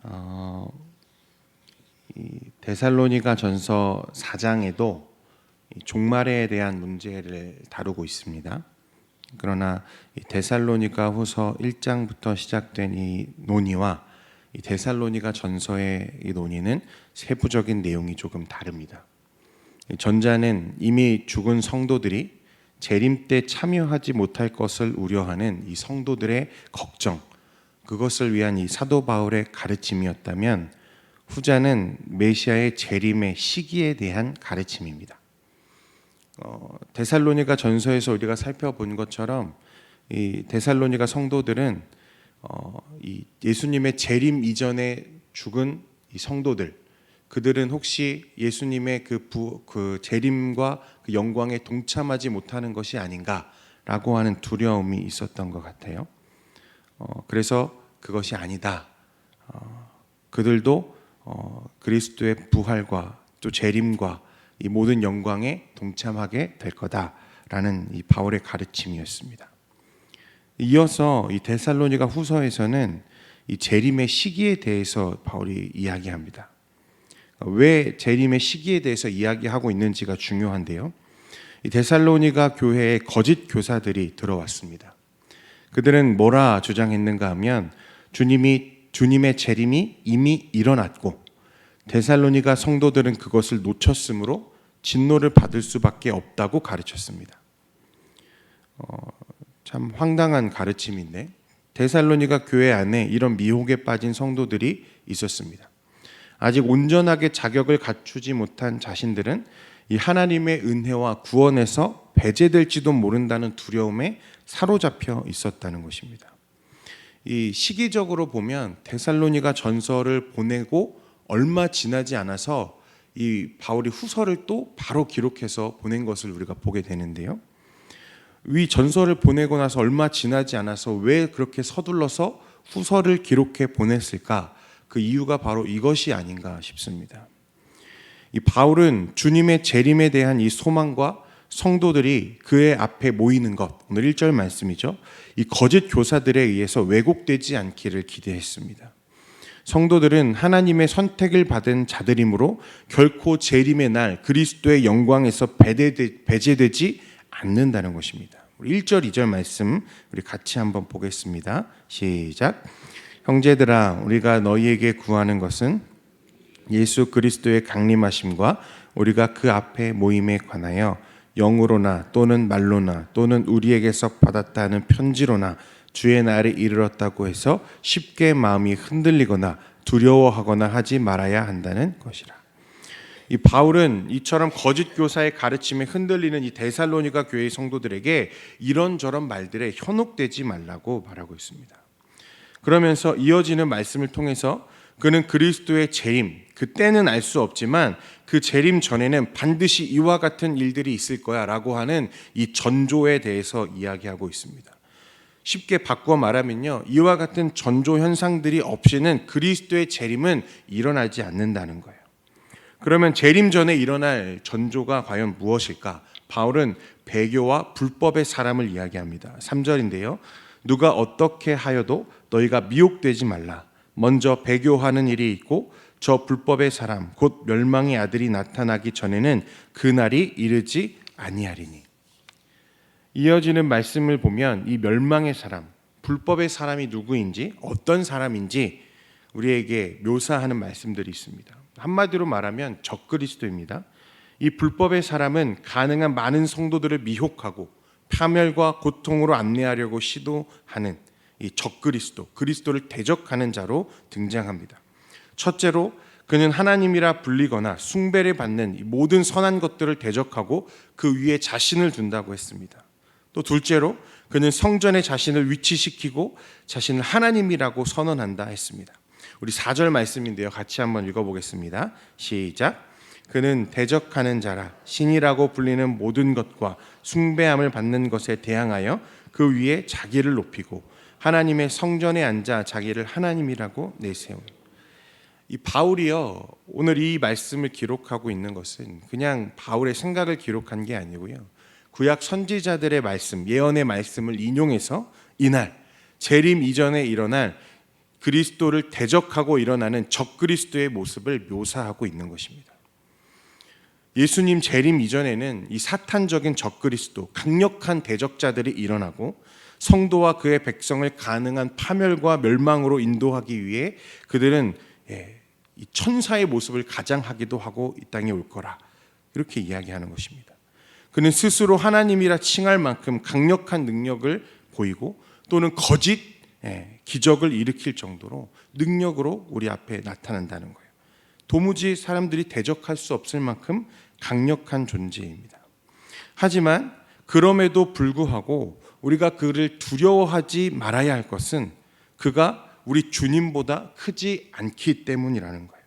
어, 이 데살로니가 전서 4장에도 종말에 대한 문제를 다루고 있습니다. 그러나 이 데살로니가 후서 1장부터 시작된 이 논의와 이 데살로니가 전서의 이 논의는 세부적인 내용이 조금 다릅니다. 전자는 이미 죽은 성도들이 재림 때 참여하지 못할 것을 우려하는 이 성도들의 걱정, 그것을 위한 이 사도 바울의 가르침이었다면, 후자는 메시아의 재림의 시기에 대한 가르침입니다. 데살로니가 전서에서 우리가 살펴본 것처럼 이 데살로니가 성도들은 이 예수님의 재림 이전에 죽은 이 성도들, 그들은 혹시 예수님의 그 재림과 그 영광에 동참하지 못하는 것이 아닌가라고 하는 두려움이 있었던 것 같아요. 그래서 그것이 아니다. 그들도 그리스도의 부활과 또 재림과 이 모든 영광에 동참하게 될 거다라는 이 바울의 가르침이었습니다. 이어서 이 데살로니가 후서에서는 이 재림의 시기에 대해서 바울이 이야기합니다. 왜 재림의 시기에 대해서 이야기하고 있는지가 중요한데요. 이 데살로니가 교회에 거짓 교사들이 들어왔습니다. 그들은 뭐라 주장했는가 하면 주님의 재림이 이미 일어났고 데살로니가 성도들은 그것을 놓쳤으므로 진노를 받을 수밖에 없다고 가르쳤습니다. 참 황당한 가르침인데, 데살로니가 교회 안에 이런 미혹에 빠진 성도들이 있었습니다. 아직 온전하게 자격을 갖추지 못한 자신들은 이 하나님의 은혜와 구원에서 배제될지도 모른다는 두려움에 사로잡혀 있었다는 것입니다. 이 시기적으로 보면 데살로니가 전서를 보내고 얼마 지나지 않아서 이 바울이 후서를 또 바로 기록해서 보낸 것을 우리가 보게 되는데요. 이 전서를 보내고 나서 얼마 지나지 않아서 왜 그렇게 서둘러서 후서를 기록해 보냈을까? 그 이유가 바로 이것이 아닌가 싶습니다. 이 바울은 주님의 재림에 대한 이 소망과 성도들이 그의 앞에 모이는 것, 오늘 1절 말씀이죠. 이 거짓 교사들에 의해서 왜곡되지 않기를 기대했습니다. 성도들은 하나님의 선택을 받은 자들이므로 결코 재림의 날 그리스도의 영광에서 배제되지 않는다는 것입니다. 1절, 2절 말씀 우리 같이 한번 보겠습니다. 시작. 형제들아, 우리가 너희에게 구하는 것은 예수 그리스도의 강림하심과 우리가 그 앞에 모임에 관하여 영으로나 또는 말로나 또는 우리에게서 받았다는 편지로나 주의 날에 이르렀다고 해서 쉽게 마음이 흔들리거나 두려워하거나 하지 말아야 한다는 것이라. 이 바울은 이처럼 거짓 교사의 가르침에 흔들리는 이 데살로니가 교회의 성도들에게 이런저런 말들에 현혹되지 말라고 말하고 있습니다. 그러면서 이어지는 말씀을 통해서 그는 그리스도의 재림, 그때는 알 수 없지만 그 재림 전에는 반드시 이와 같은 일들이 있을 거야 라고 하는 이 전조에 대해서 이야기하고 있습니다. 쉽게 바꿔 말하면요, 이와 같은 전조 현상들이 없이는 그리스도의 재림은 일어나지 않는다는 거예요. 그러면 재림 전에 일어날 전조가 과연 무엇일까? 바울은 배교와 불법의 사람을 이야기합니다. 3절인데요. 누가 어떻게 하여도 너희가 미혹되지 말라. 먼저 배교하는 일이 있고 저 불법의 사람 곧 멸망의 아들이 나타나기 전에는 그 날이 이르지 아니하리니. 이어지는 말씀을 보면 이 멸망의 사람, 불법의 사람이 누구인지, 어떤 사람인지 우리에게 묘사하는 말씀들이 있습니다. 한마디로 말하면 적그리스도입니다. 이 불법의 사람은 가능한 많은 성도들을 미혹하고 파멸과 고통으로 안내하려고 시도하는 이 적그리스도, 그리스도를 대적하는 자로 등장합니다. 첫째로 그는 하나님이라 불리거나 숭배를 받는 모든 선한 것들을 대적하고 그 위에 자신을 둔다고 했습니다. 또 둘째로 그는 성전에 자신을 위치시키고 자신을 하나님이라고 선언한다 했습니다. 우리 4절 말씀인데요, 같이 한번 읽어보겠습니다. 시작. 그는 대적하는 자라 신이라고 불리는 모든 것과 숭배함을 받는 것에 대항하여 그 위에 자기를 높이고 하나님의 성전에 앉아 자기를 하나님이라고 내세우는. 이 바울이요, 오늘 이 말씀을 기록하고 있는 것은 그냥 바울의 생각을 기록한 게 아니고요, 구약 선지자들의 말씀, 예언의 말씀을 인용해서 이날 재림 이전에 일어날 그리스도를 대적하고 일어나는 적그리스도의 모습을 묘사하고 있는 것입니다. 예수님 재림 이전에는 이 사탄적인 적그리스도, 강력한 대적자들이 일어나고 성도와 그의 백성을 가능한 파멸과 멸망으로 인도하기 위해 그들은 이 천사의 모습을 가장하기도 하고 이 땅에 올 거라, 이렇게 이야기하는 것입니다. 그는 스스로 하나님이라 칭할 만큼 강력한 능력을 보이고 또는 거짓 기적을 일으킬 정도로 능력으로 우리 앞에 나타난다는 거예요. 도무지 사람들이 대적할 수 없을 만큼 강력한 존재입니다. 하지만 그럼에도 불구하고 우리가 그를 두려워하지 말아야 할 것은 그가 우리 주님보다 크지 않기 때문이라는 거예요.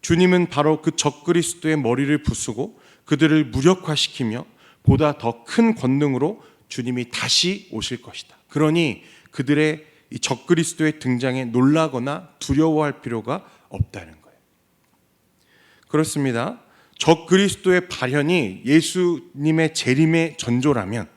주님은 바로 그 적그리스도의 머리를 부수고 그들을 무력화시키며 보다 더 큰 권능으로 주님이 다시 오실 것이다. 그러니 그들의 이 적그리스도의 등장에 놀라거나 두려워할 필요가 없다는 거예요. 그렇습니다. 적그리스도의 발현이 예수님의 재림의 전조라면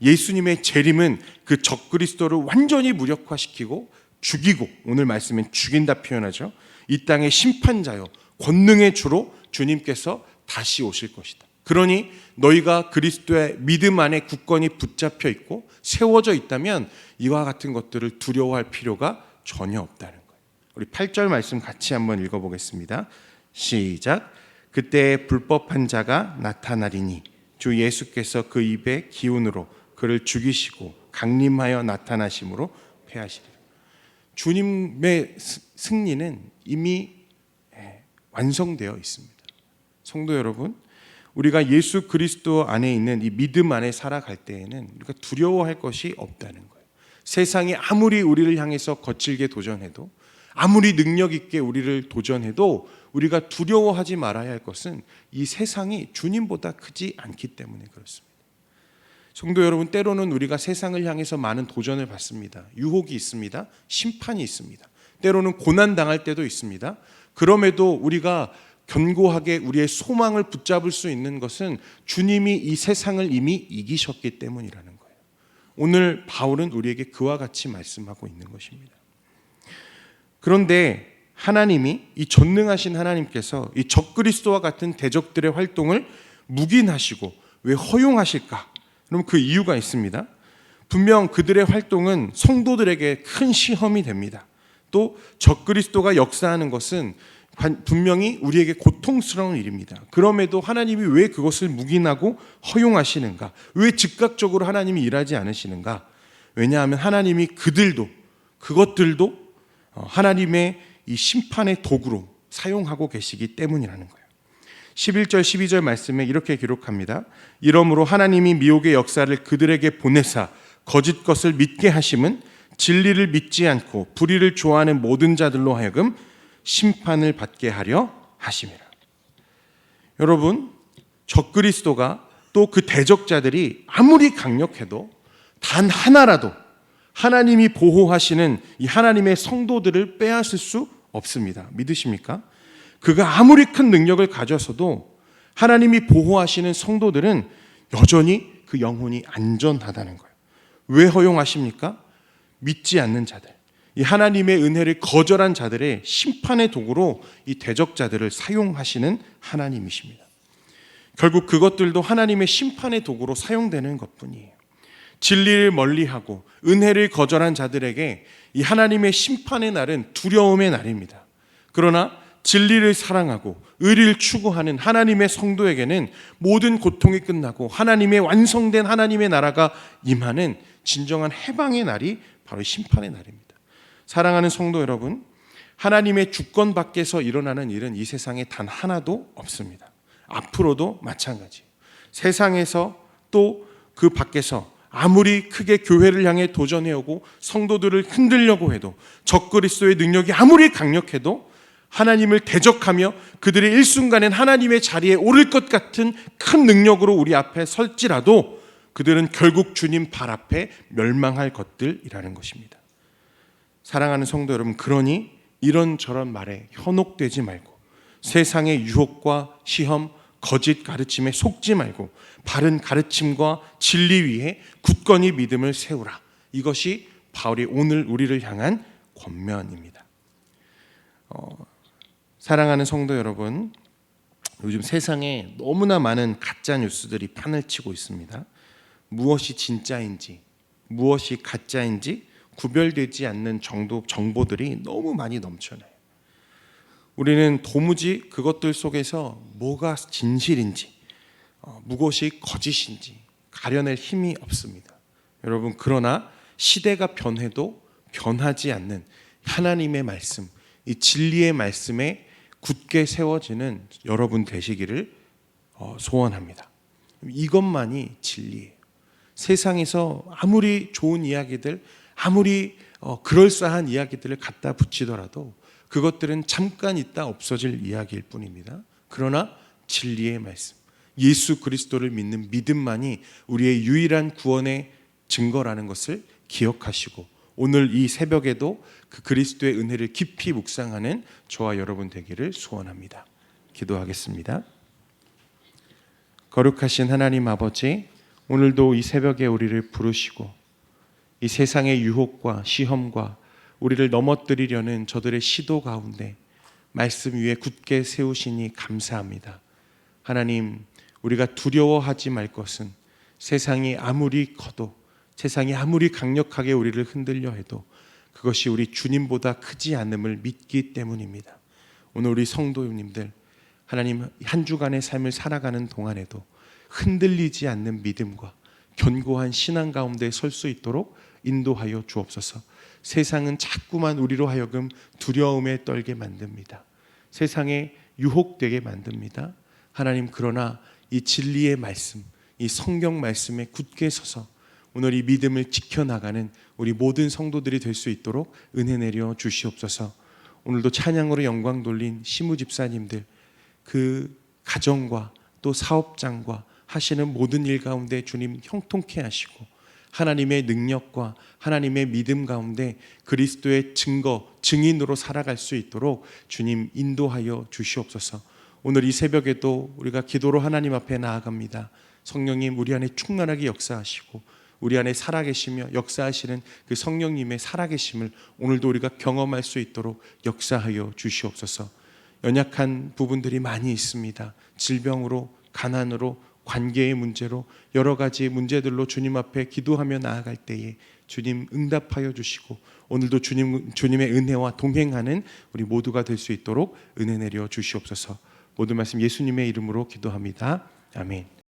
예수님의 재림은 그 적그리스도를 완전히 무력화시키고 죽이고, 오늘 말씀은 죽인다 표현하죠. 이 땅의 심판자요 권능의 주로 주님께서 다시 오실 것이다. 그러니 너희가 그리스도의 믿음 안에 굳건히 붙잡혀 있고 세워져 있다면 이와 같은 것들을 두려워할 필요가 전혀 없다는 거예요. 우리 8절 말씀 같이 한번 읽어보겠습니다. 시작. 그때 불법한 자가 나타나리니 주 예수께서 그 입의 기운으로 그를 죽이시고 강림하여 나타나심으로 패하시리라. 주님의 승리는 이미 완성되어 있습니다. 성도 여러분, 우리가 예수 그리스도 안에 있는 이 믿음 안에 살아갈 때에는 우리가 두려워할 것이 없다는 거예요. 세상이 아무리 우리를 향해서 거칠게 도전해도, 아무리 능력 있게 우리를 도전해도 우리가 두려워하지 말아야 할 것은 이 세상이 주님보다 크지 않기 때문에 그렇습니다. 성도 여러분, 때로는 우리가 세상을 향해서 많은 도전을 받습니다. 유혹이 있습니다. 심판이 있습니다. 때로는 고난당할 때도 있습니다. 그럼에도 우리가 견고하게 우리의 소망을 붙잡을 수 있는 것은 주님이 이 세상을 이미 이기셨기 때문이라는 거예요. 오늘 바울은 우리에게 그와 같이 말씀하고 있는 것입니다. 그런데 하나님이, 이 전능하신 하나님께서 이 적그리스도와 같은 대적들의 활동을 묵인하시고 왜 허용하실까? 그럼 그 이유가 있습니다. 분명 그들의 활동은 성도들에게 큰 시험이 됩니다. 또 적그리스도가 역사하는 것은 분명히 우리에게 고통스러운 일입니다. 그럼에도 하나님이 왜 그것을 묵인하고 허용하시는가? 왜 즉각적으로 하나님이 일하지 않으시는가? 왜냐하면 하나님이 그것들도 하나님의 이 심판의 도구로 사용하고 계시기 때문이라는 거예요. 11절 12절 말씀에 이렇게 기록합니다. 이러므로 하나님이 미혹의 역사를 그들에게 보내사 거짓 것을 믿게 하심은 진리를 믿지 않고 불의를 좋아하는 모든 자들로 하여금 심판을 받게 하려 하심이라. 여러분, 적그리스도가 또 그 대적자들이 아무리 강력해도 단 하나라도 하나님이 보호하시는 이 하나님의 성도들을 빼앗을 수 없습니다. 믿으십니까? 그가 아무리 큰 능력을 가져서도 하나님이 보호하시는 성도들은 여전히 그 영혼이 안전하다는 거예요. 왜 허용하십니까? 믿지 않는 자들, 이 하나님의 은혜를 거절한 자들의 심판의 도구로 이 대적자들을 사용하시는 하나님이십니다. 결국 그것들도 하나님의 심판의 도구로 사용되는 것뿐이에요. 진리를 멀리하고 은혜를 거절한 자들에게 이 하나님의 심판의 날은 두려움의 날입니다. 그러나 진리를 사랑하고 의리를 추구하는 하나님의 성도에게는 모든 고통이 끝나고 하나님의 완성된 하나님의 나라가 임하는 진정한 해방의 날이 바로 심판의 날입니다. 사랑하는 성도 여러분, 하나님의 주권 밖에서 일어나는 일은 이 세상에 단 하나도 없습니다. 앞으로도 마찬가지예요. 세상에서 또 그 밖에서 아무리 크게 교회를 향해 도전해오고 성도들을 흔들려고 해도, 적그리스도의 능력이 아무리 강력해도 하나님을 대적하며 그들의 일순간엔 하나님의 자리에 오를 것 같은 큰 능력으로 우리 앞에 설지라도 그들은 결국 주님 발 앞에 멸망할 것들이라는 것입니다. 사랑하는 성도 여러분, 그러니 이런저런 말에 현혹되지 말고 세상의 유혹과 시험, 거짓 가르침에 속지 말고 바른 가르침과 진리 위에 굳건히 믿음을 세우라. 이것이 바울이 오늘 우리를 향한 권면입니다. 사랑하는 성도 여러분, 요즘 세상에 너무나 많은 가짜 뉴스들이 판을 치고 있습니다. 무엇이 진짜인지, 무엇이 가짜인지 구별되지 않는 정보들이 너무 많이 넘쳐나요. 우리는 도무지 그것들 속에서 뭐가 진실인지, 무엇이 거짓인지 가려낼 힘이 없습니다. 여러분, 그러나 시대가 변해도 변하지 않는 하나님의 말씀, 이 진리의 말씀에 굳게 세워지는 여러분 되시기를 소원합니다. 이것만이 진리예요. 세상에서 아무리 좋은 이야기들, 아무리 그럴싸한 이야기들을 갖다 붙이더라도 그것들은 잠깐 있다 없어질 이야기일 뿐입니다. 그러나 진리의 말씀, 예수 그리스도를 믿는 믿음만이 우리의 유일한 구원의 증거라는 것을 기억하시고, 오늘 이 새벽에도 그 그리스도의 은혜를 깊이 묵상하는 저와 여러분 되기를 소원합니다. 기도하겠습니다. 거룩하신 하나님 아버지, 오늘도 이 새벽에 우리를 부르시고 이 세상의 유혹과 시험과 우리를 넘어뜨리려는 저들의 시도 가운데 말씀 위에 굳게 세우시니 감사합니다. 하나님, 우리가 두려워하지 말 것은 세상이 아무리 커도, 세상이 아무리 강력하게 우리를 흔들려 해도 그것이 우리 주님보다 크지 않음을 믿기 때문입니다. 오늘 우리 성도님들, 하나님 한 주간의 삶을 살아가는 동안에도 흔들리지 않는 믿음과 견고한 신앙 가운데 설 수 있도록 인도하여 주옵소서. 세상은 자꾸만 우리로 하여금 두려움에 떨게 만듭니다. 세상에 유혹되게 만듭니다. 하나님, 그러나 이 진리의 말씀, 이 성경 말씀에 굳게 서서 오늘 이 믿음을 지켜나가는 우리 모든 성도들이 될 수 있도록 은혜 내려 주시옵소서. 오늘도 찬양으로 영광 돌린 시무 집사님들, 그 가정과 또 사업장과 하시는 모든 일 가운데 주님 형통케 하시고, 하나님의 능력과 하나님의 믿음 가운데 그리스도의 증인으로 살아갈 수 있도록 주님 인도하여 주시옵소서. 오늘 이 새벽에도 우리가 기도로 하나님 앞에 나아갑니다. 성령님, 우리 안에 충만하게 역사하시고 우리 안에 살아계시며 역사하시는 그 성령님의 살아계심을 오늘도 우리가 경험할 수 있도록 역사하여 주시옵소서. 연약한 부분들이 많이 있습니다. 질병으로, 가난으로, 관계의 문제로, 여러 가지 문제들로 주님 앞에 기도하며 나아갈 때에 주님 응답하여 주시고, 오늘도 주님의 은혜와 동행하는 우리 모두가 될 수 있도록 은혜 내려 주시옵소서. 모든 말씀 예수님의 이름으로 기도합니다. 아멘.